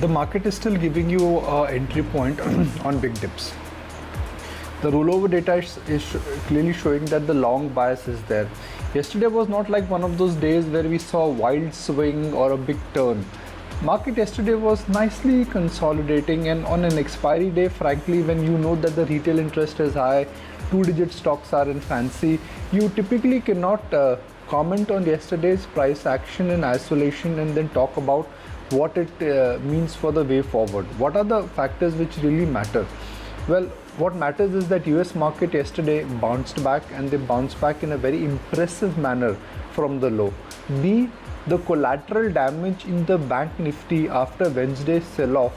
the market is still giving you an entry point on big dips. The rollover data is clearly showing that the long bias is there. Yesterday was not like one of those days where we saw a wild swing or a big turn. Market yesterday was nicely consolidating, and on an expiry day, frankly, when you know that the retail interest is high, two-digit stocks are in fancy, you typically cannot comment on yesterday's price action in isolation and then talk about what it means for the way forward. What are the factors which really matter? Well, what matters is that US market yesterday bounced back, and they bounced back in a very impressive manner from the low. B, the collateral damage in the bank Nifty after Wednesday's sell-off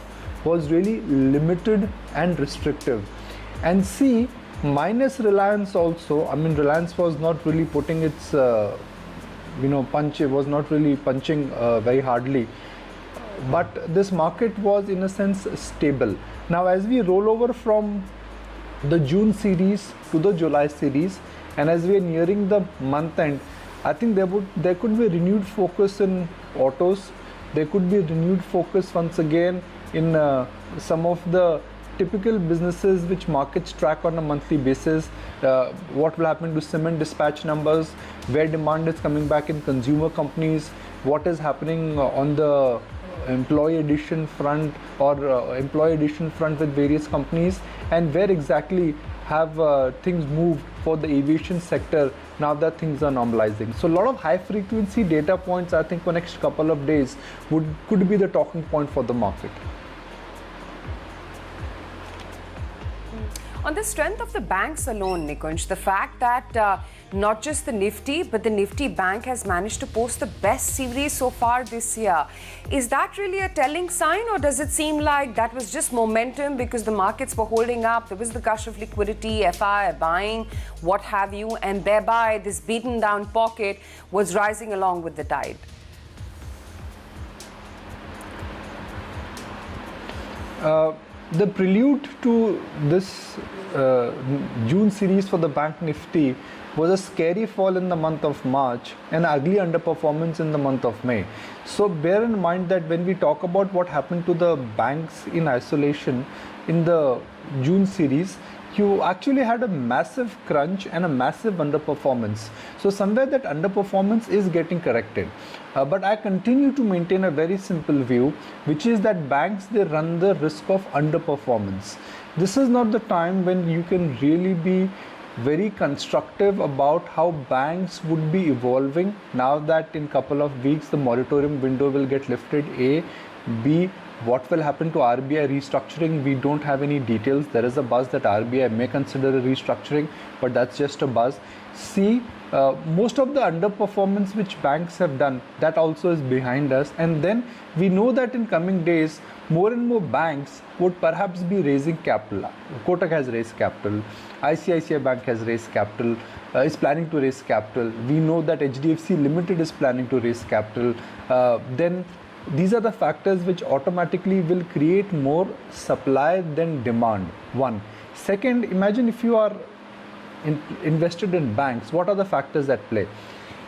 was really limited and restrictive. And C, minus Reliance also. I mean, Reliance was not really putting its punch. It was not really punching very hardly. But this market was in a sense stable. Now, as we roll over from the June series to the July series, and as we are nearing the month end, I think there could be a renewed focus in autos. There could be a renewed focus once again in some of the typical businesses which markets track on a monthly basis. What will happen to cement dispatch numbers, where demand is coming back in consumer companies, what is happening on the employee addition front or employee addition front with various companies, and where exactly have things moved for the aviation sector now that things are normalizing. So a lot of high frequency data points, I think, for next couple of days could be the talking point for the market. On the strength of the banks alone, Nikunj, the fact that not just the Nifty, but the Nifty Bank has managed to post the best series so far this year, is that really a telling sign, or does it seem like that was just momentum because the markets were holding up, there was the gush of liquidity, FI buying, what have you, and thereby this beaten down pocket was rising along with the tide? The prelude to this June series for the Bank Nifty was a scary fall in the month of March and ugly underperformance in the month of May. So bear in mind that when we talk about what happened to the banks in isolation in the June series, you actually had a massive crunch and a massive underperformance. So somewhere that underperformance is getting corrected. But I continue to maintain a very simple view, which is that banks, they run the risk of underperformance. This is not the time when you can really be very constructive about how banks would be evolving now that in couple of weeks the moratorium window will get lifted. A. B, what will happen to RBI restructuring? We don't have any details. There is a buzz that RBI may consider a restructuring, but that's just a buzz. C, most of the underperformance which banks have done, that also is behind us. And then we know that in coming days, more and more banks would perhaps be raising capital. Kotak has raised capital. ICICI Bank has raised capital, is planning to raise capital. We know that HDFC Limited is planning to raise capital. Then these are the factors which automatically will create more supply than demand. One. Second, imagine if you are invested in banks, what are the factors at play?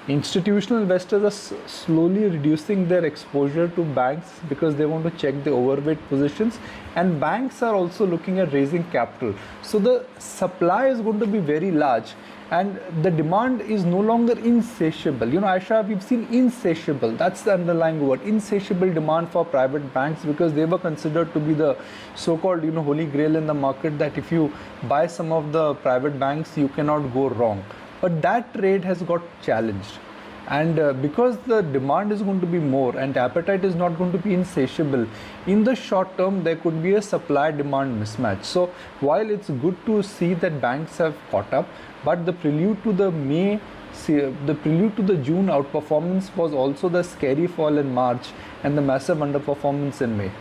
Institutional investors are slowly reducing their exposure to banks because they want to check the overweight positions, and banks are also looking at raising capital. So the supply is going to be very large and the demand is no longer insatiable. Aisha, we've seen insatiable. That's the underlying word, insatiable demand for private banks, because they were considered to be the so-called, holy grail in the market, that if you buy some of the private banks, you cannot go wrong. But that trade has got challenged. And because the demand is going to be more and appetite is not going to be insatiable, in the short term, there could be a supply-demand mismatch. So while it's good to see that banks have caught up, but the prelude to the June outperformance was also the scary fall in March and the massive underperformance in May.